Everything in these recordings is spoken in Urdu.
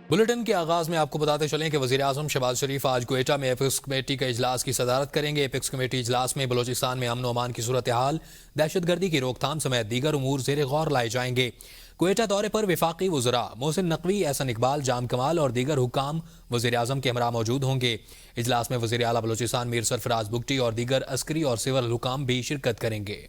بلیٹن کے آغاز میں آپ کو بتاتے چلیں کہ وزیراعظم شہباز شریف آج کوئٹہ میں ایپیکس کمیٹی کا اجلاس کی صدارت کریں گے۔ ایپیکس کمیٹی اجلاس میں بلوچستان میں امن و امان کی صورتحال، دہشت گردی کی روک تھام سمیت دیگر امور زیر غور لائے جائیں گے۔ کوئٹہ دورے پر وفاقی وزراء محسن نقوی، احسن اقبال، جام کمال اور دیگر حکام وزیراعظم کے ہمراہ موجود ہوں گے۔ اجلاس میں وزیر اعلیٰ بلوچستان میر سرفراز بگٹی اور دیگر عسکری اور سول حکام بھی شرکت کریں گے۔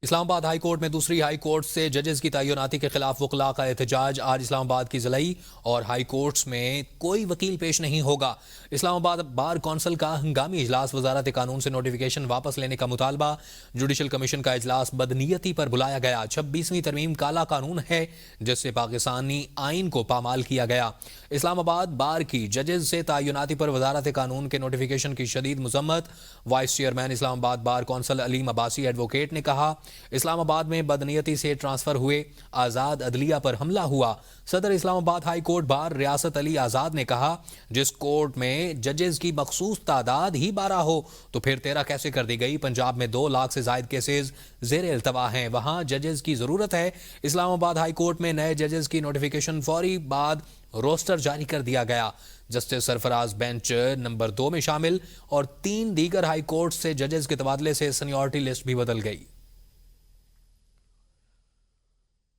اسلام آباد ہائی کورٹ میں دوسری ہائی کورٹ سے ججز کی تعیناتی کے خلاف وکلاء کا احتجاج۔ آج اسلام آباد کی ضلعی اور ہائی کورٹس میں کوئی وکیل پیش نہیں ہوگا۔ اسلام آباد بار کونسل کا ہنگامی اجلاس، وزارت قانون سے نوٹیفیکیشن واپس لینے کا مطالبہ۔ جوڈیشل کمیشن کا اجلاس بدنیتی پر بلایا گیا۔ 26ویں ترمیم کالا قانون ہے جس سے پاکستانی آئین کو پامال کیا گیا۔ اسلام آباد بار کی ججز سے تعیناتی پر وزارت قانون کے نوٹیفیکیشن کی شدید مذمت۔ وائس چیئرمین اسلام آباد بار کونسل علیم عباسی ایڈوکیٹ نے کہا، اسلام آباد میں بدنیتی سے ٹرانسفر ہوئے آزاد عدلیہ پر حملہ ہوا۔ صدر اسلام آباد ہائی کورٹ بار ریاست علی آزاد نے کہا، جس کورٹ میں ججز کی مخصوص تعداد ہی 12 ہو تو پھر 13 کیسے کر دی گئی؟ پنجاب میں 2 لاکھ سے زائد کیسز زیر التوا ہیں، وہاں ججز کی ضرورت ہے۔ اسلام آباد ہائی کورٹ میں نئے ججز کی نوٹیفیکیشن فوری بعد روسٹر جاری کر دیا گیا۔ جسٹس سرفراز بینچ نمبر 2 میں شامل اور 3 دیگر ہائی کورٹ سے ججز کے تبادلے سے سینیورٹی لسٹ بھی بدل گئی۔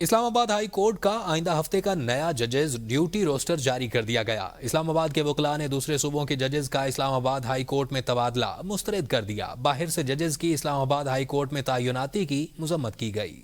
اسلام آباد ہائی کورٹ کا آئندہ ہفتے کا نیا ججز ڈیوٹی روسٹر جاری کر دیا گیا۔ اسلام آباد کے وکلاء نے دوسرے صوبوں کے ججز کا اسلام آباد ہائی کورٹ میں تبادلہ مسترد کر دیا۔ باہر سے ججز کی اسلام آباد ہائی کورٹ میں تعیناتی کی مذمت کی گئی۔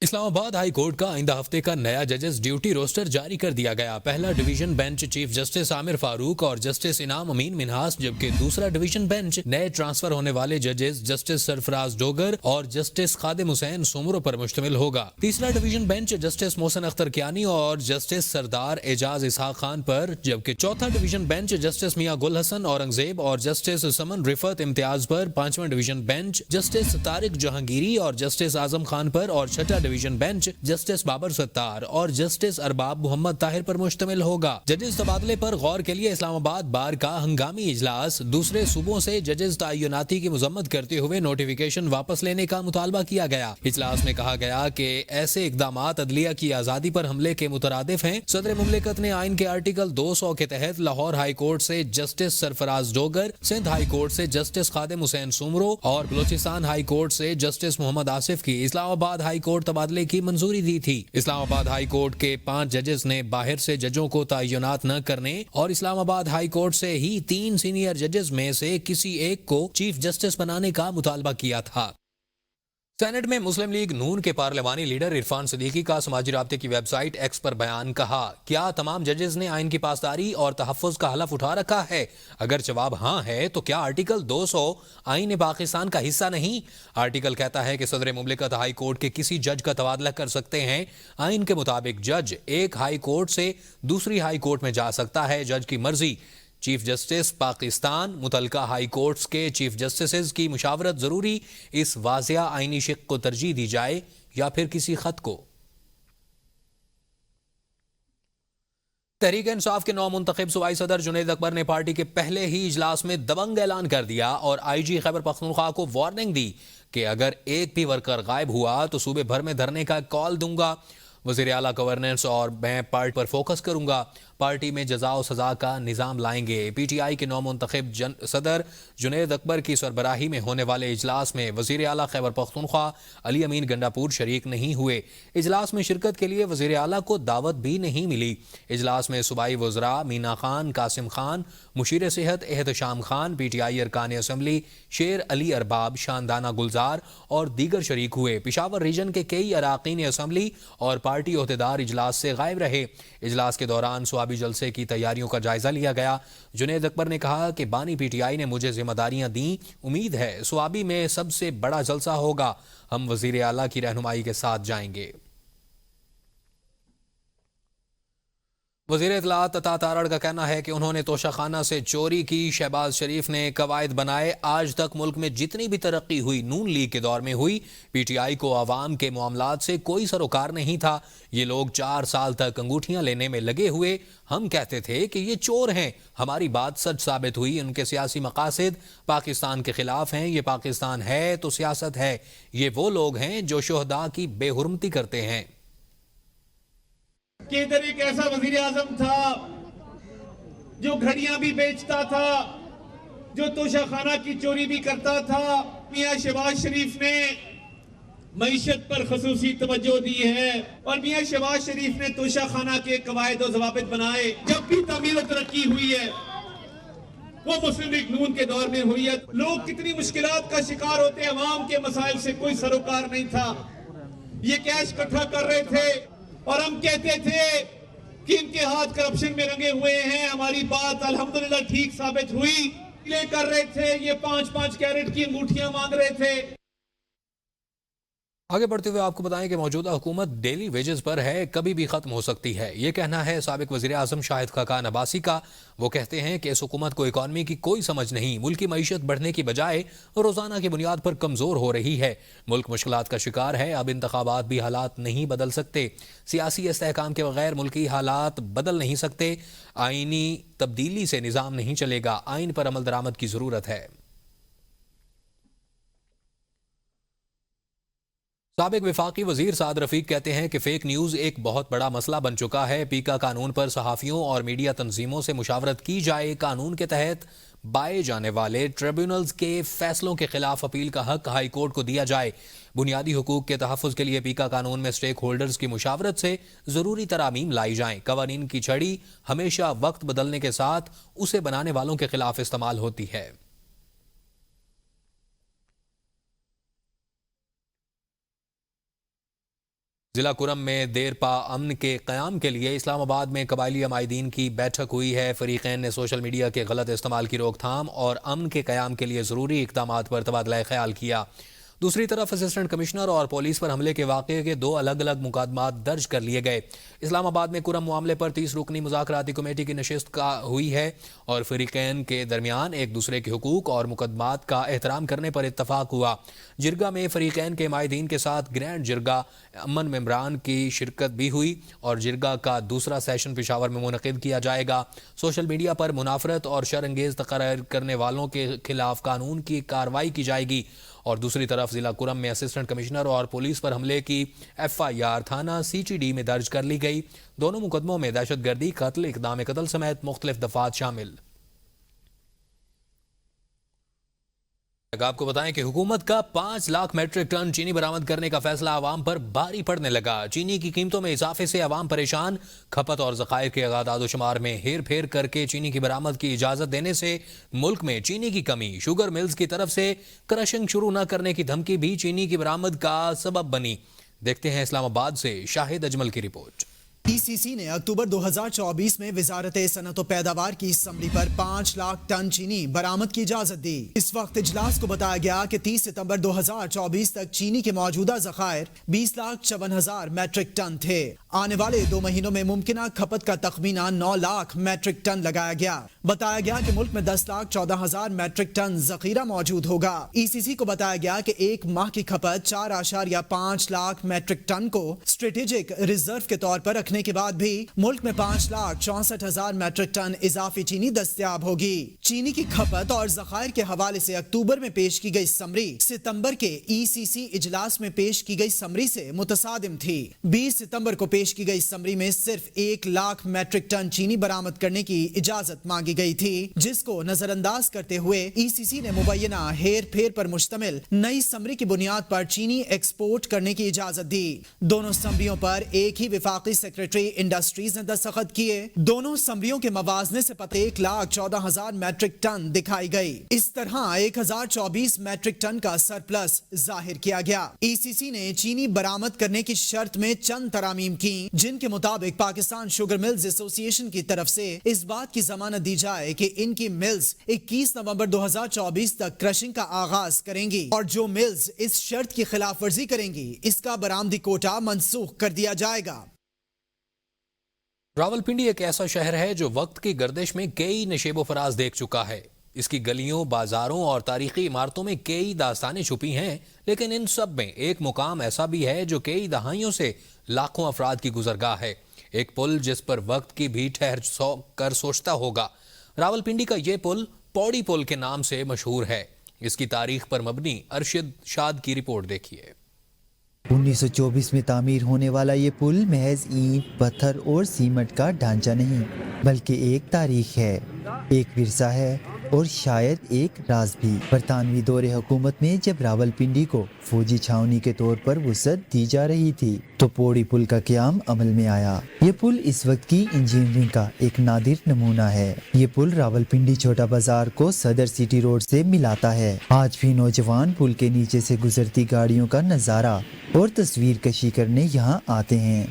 اسلام آباد ہائی کورٹ کا آئندہ ہفتے کا نیا ججز ڈیوٹی روسٹر جاری کر دیا گیا۔ پہلا ڈویژن بینچ چیف جسٹس عامر فاروق اور جسٹس انعام امین منہاس، جبکہ دوسرا ڈویژن بینچ نئے ٹرانسفر ہونے والے ججز جسٹس سرفراز ڈوگر اور جسٹس خادم حسین سومرو پر مشتمل ہوگا۔ تیسرا division bench justice Mohsin Akhtar Kayani اور جسٹس سردار اعجاز اسحاق خان پر، جبکہ چوتھا ڈویژن بینچ جسٹس میاں گل حسن اورنگزیب اور جسٹس سمن رفت امتیاز پر، پانچواں division bench justice Tariq Jahangiri اور جسٹس اعظم خان پر اور چھٹا ڈویژن بینچ جسٹس بابر ستار اور جسٹس ارباب محمد طاہر پر مشتمل ہوگا۔ ججز تبادلے پر غور کے لیے اسلام آباد بار کا ہنگامی اجلاس، دوسرے صوبوں سے ججز تعیناتی کی مذمت کرتے ہوئے نوٹیفیکیشن واپس لینے کا مطالبہ کیا گیا۔ اجلاس میں کہا گیا کہ ایسے اقدامات عدلیہ کی آزادی پر حملے کے مترادف ہیں۔ صدر مملکت نے آئین کے آرٹیکل 200 کے تحت لاہور ہائی کورٹ سے جسٹس سرفراز ڈوگر، سندھ ہائی کورٹ سے جسٹس خادم حسین سومرو اور بلوچستان ہائی کورٹ سے جسٹس محمد آصف کی اسلام آباد ہائی کورٹ تبادلے کی منظوری دی تھی۔ اسلام آباد ہائی کورٹ کے 5 ججز نے باہر سے ججوں کو تعینات نہ کرنے اور اسلام آباد ہائی کورٹ سے ہی 3 سینئر ججز میں سے کسی ایک کو چیف جسٹس بنانے کا مطالبہ کیا تھا۔ سینٹ میں مسلم لیگ نون کے پارلیمانی لیڈر عرفان صدیقی کا سماجی رابطے کی ویب سائٹ ایکس پر بیان، کہا، کیا تمام ججز نے آئین کی پاسداری اور تحفظ کا حلف اٹھا رکھا ہے؟ اگر جواب ہاں ہے تو کیا آرٹیکل 200 آئین پاکستان کا حصہ نہیں؟ آرٹیکل کہتا ہے کہ صدر مملکت ہائی کورٹ کے کسی جج کا تبادلہ کر سکتے ہیں۔ آئین کے مطابق جج ایک ہائی کورٹ سے دوسری ہائی کورٹ میں جا سکتا ہے، جج کی مرضی۔ چیف جسٹس پاکستان متعلقہ ہائی کورٹس کے چیف جسٹسز کی مشاورت ضروری، اس واضح آئینی شق کو ترجیح دی جائے یا پھر کسی خط کو۔ تحریک انصاف کے نو منتخب صوبائی صدر جنید اکبر نے پارٹی کے پہلے ہی اجلاس میں دبنگ اعلان کر دیا اور آئی جی خیبر پختونخوا کو وارننگ دی کہ اگر ایک بھی ورکر غائب ہوا تو صوبے بھر میں دھرنے کا کال دوں گا۔ وزیر اعلیٰ گورننس اور میں پارٹی پر فوکس کروں گا، پارٹی میں جزا و سزا کا نظام لائیں گے۔ پی ٹی آئی کے نو منتخب صدر جنید اکبر کی سربراہی میں ہونے والے اجلاس میں وزیر اعلیٰ خیبر پختونخوا علی امین گنڈاپور شریک نہیں ہوئے۔ اجلاس میں شرکت کے لیے وزیر اعلیٰ کو دعوت بھی نہیں ملی۔ اجلاس میں صوبائی وزراء مینا خان، قاسم خان، مشیر صحت Ehtesham Khan, P T I ارکان اسمبلی شیر علی ارباب، شاندانہ گلزار اور دیگر شریک ہوئے۔ پشاور ریجن کے کئی اراکین اسمبلی اور پارٹی عہدیدار اجلاس سے غائب رہے۔ اجلاس کے دوران سوابی جلسے کی تیاریوں کا جائزہ لیا گیا۔ جنید اکبر نے کہا کہ بانی پی ٹی آئی نے مجھے ذمہ داریاں دیں، امید ہے سوابی میں سب سے بڑا جلسہ ہوگا، ہم وزیر اعلیٰ کی رہنمائی کے ساتھ جائیں گے۔ وزیر اطلاعات عطا تارڑ کا کہنا ہے کہ انہوں نے توشہ خانہ سے چوری کی، شہباز شریف نے قواعد بنائے، آج تک ملک میں جتنی بھی ترقی ہوئی نون لیگ کے دور میں ہوئی، پی ٹی آئی کو عوام کے معاملات سے کوئی سروکار نہیں تھا۔ یہ لوگ 4 سال تک انگوٹھیاں لینے میں لگے ہوئے، ہم کہتے تھے کہ یہ چور ہیں، ہماری بات سچ ثابت ہوئی، ان کے سیاسی مقاصد پاکستان کے خلاف ہیں، یہ پاکستان ہے تو سیاست ہے، یہ وہ لوگ ہیں جو شہداء کی بے حرمتی کرتے ہیں۔ کہ ادھر ایک ایسا وزیر اعظم تھا جو گھڑیاں بھی بیچتا تھا، جو توشہ خانہ کی چوری بھی کرتا تھا۔ میاں شہباز شریف نے معیشت پر خصوصی توجہ دی ہے، اور میاں شہباز شریف نے توشہ خانہ کے قواعد و ضوابط بنائے۔ جب بھی تعمیر و ترقی ہوئی ہے وہ مسلم لیگ نون کے دور میں ہوئی ہے۔ لوگ کتنی مشکلات کا شکار ہوتے ہیں، عوام کے مسائل سے کوئی سروکار نہیں تھا۔ یہ کیش اکٹھا کر رہے تھے اور ہم کہتے تھے کہ ان کے ہاتھ کرپشن میں رنگے ہوئے ہیں۔ ہماری بات الحمدللہ ٹھیک ثابت ہوئی۔ لے کر رہے تھے، یہ 5-5 کیرٹ کی انگوٹھیاں مانگ رہے تھے۔ آگے بڑھتے ہوئے آپ کو بتائیں کہ موجودہ حکومت ڈیلی ویجز پر ہے، کبھی بھی ختم ہو سکتی ہے، یہ کہنا ہے سابق وزیر اعظم شاہد خاقان عباسی کا۔ وہ کہتے ہیں کہ اس حکومت کو اکانومی کی کوئی سمجھ نہیں، ملکی معیشت بڑھنے کی بجائے روزانہ کی بنیاد پر کمزور ہو رہی ہے۔ ملک مشکلات کا شکار ہے، اب انتخابات بھی حالات نہیں بدل سکتے، سیاسی استحکام کے بغیر ملکی حالات بدل نہیں سکتے، آئینی تبدیلی سے نظام نہیں چلے گا، آئین پر عمل درآمد کی ضرورت ہے۔ سابق وفاقی وزیر سعد رفیق کہتے ہیں کہ فیک نیوز ایک بہت بڑا مسئلہ بن چکا ہے، پیکا قانون پر صحافیوں اور میڈیا تنظیموں سے مشاورت کی جائے، قانون کے تحت بائے جانے والے ٹریبیونلز کے فیصلوں کے خلاف اپیل کا حق ہائی کورٹ کو دیا جائے، بنیادی حقوق کے تحفظ کے لیے پیکا قانون میں سٹیک ہولڈرز کی مشاورت سے ضروری ترامیم لائی جائیں، قوانین کی چھڑی ہمیشہ وقت بدلنے کے ساتھ اسے بنانے والوں کے خلاف استعمال ہوتی ہے۔ ضلع کرم میں دیرپا امن کے قیام کے لیے اسلام آباد میں قبائلی عمائدین کی بیٹھک ہوئی ہے۔ فریقین نے سوشل میڈیا کے غلط استعمال کی روک تھام اور امن کے قیام کے لیے ضروری اقدامات پر تبادلہ خیال کیا۔ دوسری طرف اسسٹنٹ کمشنر اور پولیس پر حملے کے واقعے کے 2 الگ الگ مقدمات درج کر لیے گئے۔ اسلام آباد میں کرم معاملے پر 30 رکنی مذاکراتی کمیٹی کی نشست ہوئی ہے اور فریقین کے درمیان ایک دوسرے کے حقوق اور مقدمات کا احترام کرنے پر اتفاق ہوا۔ جرگہ میں فریقین کے عمائدین کے ساتھ گرینڈ جرگہ امن ممبران کی شرکت بھی ہوئی اور جرگہ کا دوسرا سیشن پشاور میں منعقد کیا جائے گا۔ سوشل میڈیا پر منافرت اور شر انگیز تقریر کرنے والوں کے خلاف قانون کی کارروائی کی جائے گی، اور دوسری طرف ضلع کرم میں اسسٹنٹ کمشنر اور پولیس پر حملے کی FIR تھانہ CTD میں درج کر لی گئی۔ دونوں مقدموں میں دہشت گردی، قتل، اقدام قتل سمیت مختلف دفعات شامل۔ آپ کو بتائیں کہ حکومت کا 5 لاکھ میٹرک ٹن چینی برآمد کرنے کا فیصلہ عوام پر بھاری پڑنے لگا۔ چینی کی قیمتوں میں اضافے سے عوام پریشان، کھپت اور ذخائر کے اعداد و شمار میں ہیر پھیر کر کے چینی کی برآمد کی اجازت دینے سے ملک میں چینی کی کمی، شوگر ملز کی طرف سے کرشنگ شروع نہ کرنے کی دھمکی بھی چینی کی برآمد کا سبب بنی۔ دیکھتے ہیں اسلام آباد سے شاہد اجمل کی رپورٹ۔ ECC نے اکتوبر 2024 میں وزارت صنعت و پیداوار کی اسمبلی پر 5 لاکھ ٹن چینی برآمد کی اجازت دی۔ اس وقت اجلاس کو بتایا گیا کہ 30 ستمبر 2024 تک چینی کے موجودہ ذخائر 20,54,000 میٹرک ٹن تھے۔ آنے والے 2 مہینوں میں ممکنہ کھپت کا تخمینہ 9 لاکھ میٹرک ٹن لگایا گیا۔ بتایا گیا کہ ملک میں 10,14,000 میٹرک ٹن ذخیرہ موجود ہوگا۔ ECC کو بتایا گیا کہ ایک ماہ کی کھپت 4.5 لاکھ میٹرک ٹن کو اسٹریٹجک ریزرو کے طور پر رکھنے کے بعد بھی ملک میں 5,64,000 میٹرک ٹن اضافی چینی دستیاب ہوگی۔ چینی کی کھپت اور ذخائر کے حوالے سے اکتوبر میں پیش کی گئی سمری ستمبر کے ECC اجلاس میں پیش کی گئی سمری سے متصادم تھی۔ 20 ستمبر کو پیش کی گئی سمری میں صرف 1 لاکھ میٹرک ٹن چینی برآمد کرنے کی اجازت مانگی گئی تھی، جس کو نظر انداز کرتے ہوئے ECC نے مبینہ ہیر پھیر پر مشتمل نئی سمری کی بنیاد پر چینی ایکسپورٹ کرنے کی اجازت دی۔ دونوں سمریوں پر ایک ہی وفاقی سیکرٹری انڈسٹریز نے دستخط کیے۔ دونوں سمریوں کے موازنے سے 1,14,000 میٹرک ٹن دکھائی گئی۔ اس طرح 1,024 میٹرک ٹن کا سرپلس ظاہر کیا گیا۔ ECC نے چینی برآمد کرنے کی شرط میں چند ترامیم کی، جن کے مطابق پاکستان شوگر ملز ایسوسی ایشن کی طرف سے اس بات کی ضمانت دی جائے کہ ان کی ملز 21 نومبر 2024 تک کرشنگ کا آغاز کریں گی، اور جو ملز اس شرط کی خلاف ورزی کریں گی اس کا برآمدی کوٹا منسوخ کر دیا جائے گا۔ راولپنڈی ایک ایسا شہر ہے جو وقت کی گردش میں کئی نشیب و فراز دیکھ چکا ہے۔ اس کی گلیوں، بازاروں اور تاریخی عمارتوں میں کئی داستانیں چھپی ہیں، لیکن ان سب میں ایک مقام ایسا بھی ہے جو کئی دہائیوں سے لاکھوں افراد کی گزرگاہ ہے، ایک پل جس پر وقت کی بھی ٹھہر کر سوچتا ہوگا۔ راولپنڈی کا یہ پل پوڑی پل کے نام سے مشہور ہے۔ اس کی تاریخ پر مبنی ارشد شاد کی رپورٹ دیکھیے۔ 1924 میں تعمیر ہونے والا یہ پل محض اینٹ، پتھر اور سیمنٹ کا ڈھانچہ نہیں بلکہ ایک تاریخ ہے، ایک ورثہ ہے اور شاید ایک راز بھی۔ برطانوی دور حکومت میں جب راولپنڈی کو فوجی چھاؤنی کے طور پر وسعت دی جا رہی تھی تو پوڑی پل کا قیام عمل میں آیا۔ یہ پل اس وقت کی انجینئرنگ کا ایک نادر نمونہ ہے۔ یہ پل راولپنڈی چھوٹا بازار کو صدر سٹی روڈ سے ملاتا ہے۔ آج بھی نوجوان پل کے نیچے سے گزرتی گاڑیوں کا نظارہ اور تصویر کشی کرنے یہاں آتے ہیں۔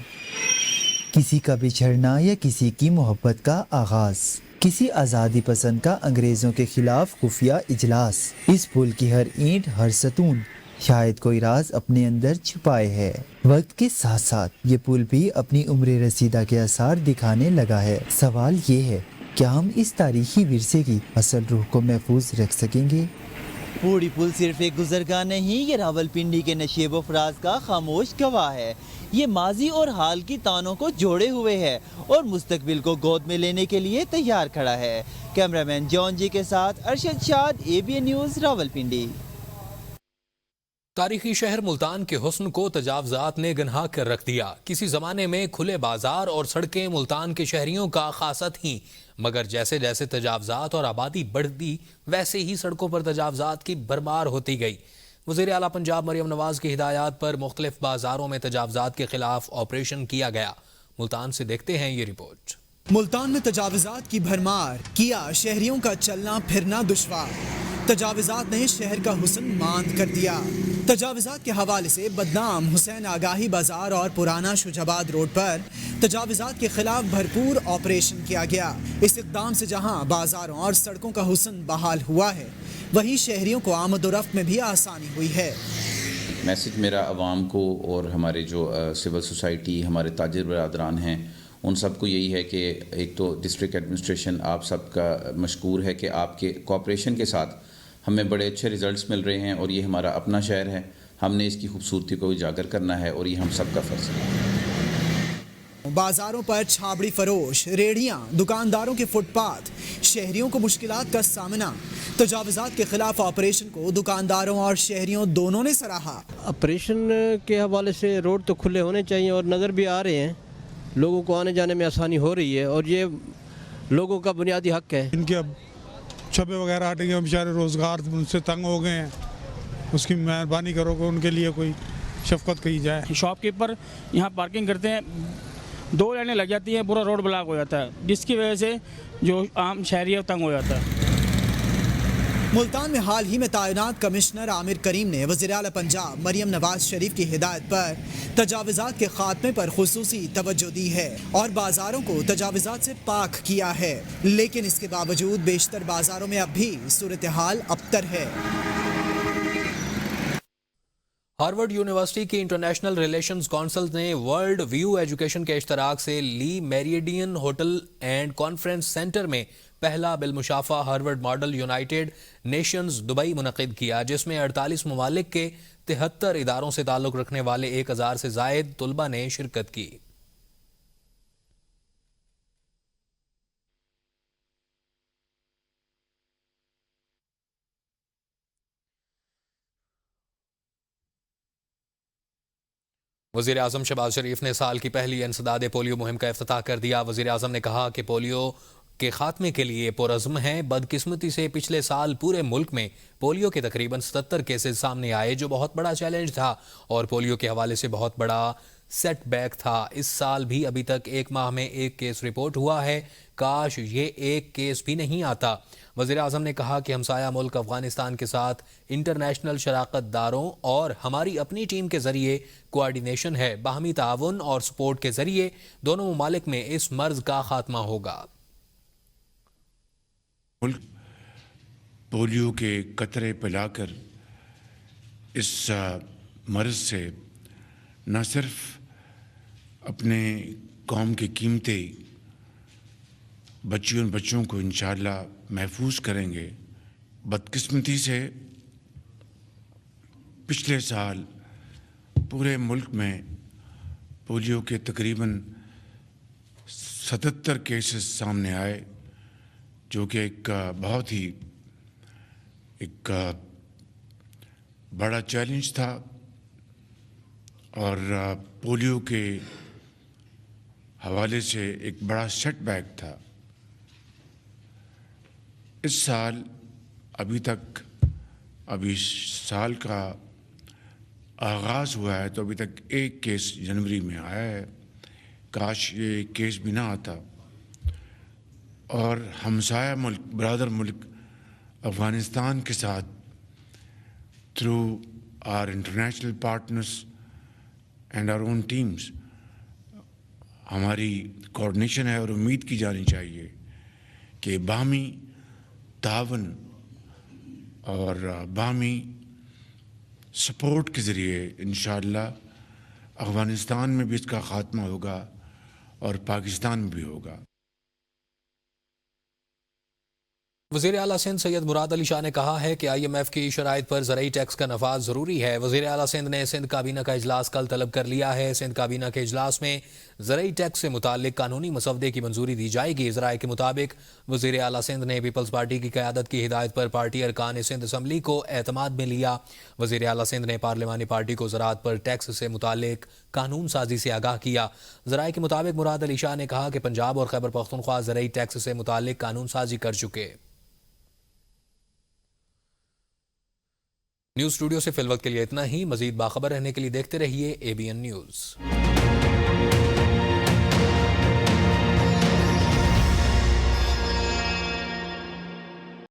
کسی کا بچھڑنا یا کسی کی محبت کا آغاز، کسی آزادی پسند کا انگریزوں کے خلاف خفیہ اجلاس، اس پل کی ہر اینٹ، ہر ستون شاید کوئی راز اپنے اندر چھپائے ہے۔ وقت کے ساتھ ساتھ یہ پل بھی اپنی عمر رسیدہ کے آثار دکھانے لگا ہے۔ سوال یہ ہے، کیا ہم اس تاریخی ورثے کی اصل روح کو محفوظ رکھ سکیں گے؟ پوڑی پل صرف ایک گزرگاہ نہیں، یہ راولپنڈی کے نشیب و فراز کا خاموش گواہ ہے۔ یہ ماضی اور حال کی تانوں کو جوڑے ہوئے ہے اور مستقبل کو گود میں لینے کے لیے تیار کھڑا ہے۔ کیمرامین جان جی کے ساتھ ارشد شاد، ABN نیوز، راولپنڈی۔ تاریخی شہر ملتان کے حسن کو تجاوزات نے گنہا کر رکھ دیا۔ کسی زمانے میں کھلے بازار اور سڑکیں ملتان کے شہریوں کا خاصہ تھیں، مگر جیسے جیسے تجاوزات اور آبادی بڑھتی ویسے ہی سڑکوں پر تجاوزات کی بھرمار ہوتی گئی۔ وزیر اعلیٰ پنجاب مریم نواز کی ہدایات پر مختلف بازاروں میں تجاوزات کے خلاف آپریشن کیا گیا۔ ملتان سے دیکھتے ہیں یہ رپورٹ۔ ملتان میں تجاوزات کی بھرمار کیا شہریوں کا چلنا پھرنا دشوار۔ تجاوزات نے شہر کا حسن ماند کر دیا۔ تجاوزات کے حوالے سے بدنام حسین آگاہی بازار اور پرانا شجاباد روڈ پر تجاوزات کے خلاف بھرپور آپریشن کیا گیا۔ اس اقدام سے جہاں بازاروں اور سڑکوں کا حسن بحال ہوا ہے، وہیں شہریوں کو آمد و رفت میں بھی آسانی ہوئی ہے۔ میسج میرا عوام کو اور ہمارے جو سول سوسائٹی، ہمارے تاجر برادران ہیں، ان سب کو یہی ہے کہ ایک تو ڈسٹرکٹ ایڈمنسٹریشن آپ سب کا مشکور ہے کہ آپ کے کوآپریشن کے ساتھ ہمیں بڑے اچھے ریزلٹس مل رہے ہیں، اور یہ ہمارا اپنا شہر ہے، ہم نے اس کی خوبصورتی کو اجاگر کرنا ہے اور یہ ہم سب کا فرض ہے۔ بازاروں پر چھابڑی فروش، ریڑھیاں، دکانداروں کے فٹ پاتھ، شہریوں کو مشکلات کا سامنا۔ تجاوزات کے خلاف آپریشن کو دکانداروں اور شہریوں دونوں نے سراہا۔ آپریشن کے حوالے سے روڈ تو کھلے ہونے چاہیے اور نظر بھی آ رہے ہیں، لوگوں کو آنے جانے میں آسانی ہو رہی ہے اور یہ لوگوں کا بنیادی حق ہے۔ ان کے اب چھپے وغیرہ ہٹ گئے، بیچارے روزگار ان سے تنگ ہو گئے ہیں، اس کی مہربانی کرو کہ ان کے لیے کوئی شفقت کی جائے۔ شاپ کیپر یہاں پارکنگ کرتے ہیں، 2 لائنیں لگ جاتی ہیں، پورا روڈ بلاک ہو جاتا ہے، جس کی وجہ سے جو عام شہری ہے تنگ ہو جاتا ہے۔ ملتان میں حال ہی میں تعینات کمشنر عامر کریم نے وزیر اعلیٰ پنجاب مریم نواز شریف کی ہدایت پر تجاوزات کے خاتمے پر خصوصی توجہ دی ہے اور بازاروں کو تجاوزات سے پاک کیا ہے، لیکن اس کے باوجود بیشتر بازاروں میں اب بھی صورتحال ابتر ہے۔ ہارورڈ یونیورسٹی کی انٹرنیشنل ریلیشنز کونسل نے ورلڈ ویو ایجوکیشن کے اشتراک سے le meridien hotel and conference centre میں پہلا بالمشافہ Harvard model United Nations Dubai منعقد کیا، جس میں 48 ممالک کے 73 اداروں سے تعلق رکھنے والے 1000 سے زائد طلباء نے شرکت کی۔ وزیر اعظم شہباز شریف نے سال کی پہلی انسداد پولیو مہم کا افتتاح کر دیا۔ وزیر اعظم نے کہا کہ پولیو کے خاتمے کے لیے پرعزم ہیں۔ بدقسمتی سے پچھلے سال پورے ملک میں پولیو کے تقریباً 77 کیسز سامنے آئے، جو بہت بڑا چیلنج تھا اور پولیو کے حوالے سے بہت بڑا سیٹ بیک تھا۔ اس سال بھی ابھی تک 1 ماہ میں 1 کیس رپورٹ ہوا ہے، کاش یہ 1 کیس بھی نہیں آتا۔ وزیر اعظم نے کہا کہ ہمسایہ ملک افغانستان کے ساتھ انٹرنیشنل شراکت داروں اور ہماری اپنی ٹیم کے ذریعے کوآرڈینیشن ہے۔ باہمی تعاون اور سپورٹ کے ذریعے دونوں ممالک میں اس مرض کا خاتمہ ہوگا۔ ملک پولیو کے قطرے پلا کر اس مرض سے نہ صرف اپنے قوم کے قیمتی بچوں کو انشاءاللہ محفوظ کریں گے۔ بدقسمتی سے پچھلے سال پورے ملک میں پولیو کے تقریباً 77 کیسز سامنے آئے، جو کہ ایک بہت ہی بڑا چیلنج تھا، اور پولیو کے حوالے سے ایک بڑا سیٹ بیک تھا. اس سال ابھی سال کا آغاز ہوا ہے تو ابھی تک ایک کیس جنوری میں آیا ہے. کاش یہ کیس بھی نہ آتا. اور ہمسایہ ملک برادر ملک افغانستان کے ساتھ through our international partners and our own teams ہماری کوآرڈینیشن ہے اور امید کی جانی چاہیے کہ باہمی تعاون اور باہمی سپورٹ کے ذریعے انشاءاللہ افغانستان میں بھی اس کا خاتمہ ہوگا اور پاکستان میں بھی ہوگا. وزیر اعلیٰ سندھ سید مراد علی شاہ نے کہا ہے کہ IMF کی شرائط پر زرعی ٹیکس کا نفاذ ضروری ہے. وزیر اعلیٰ سندھ نے سندھ کابینہ کا اجلاس کل طلب کر لیا ہے. سندھ کابینہ کے اجلاس میں زرعی ٹیکس سے متعلق قانونی مسودے کی منظوری دی جائے گی. ذرائع کے مطابق وزیر اعلیٰ سندھ نے پیپلز پارٹی کی قیادت کی ہدایت پر پارٹی ارکان سندھ اسمبلی کو اعتماد میں لیا. وزیر اعلیٰ سندھ نے پارلیمانی پارٹی کو زراعت پر ٹیکس سے متعلق قانون سازی سے آگاہ کیا. ذرائع کے مطابق مراد علی شاہ نے کہا کہ پنجاب اور خیبر پختونخوا زرعی ٹیکس سے متعلق قانون سازی کر چکے. نیوز اسٹوڈیو سے فی الوقت کے لیے اتنا ہی. مزید باخبر رہنے کے لیے دیکھتے رہیے ABN نیوز.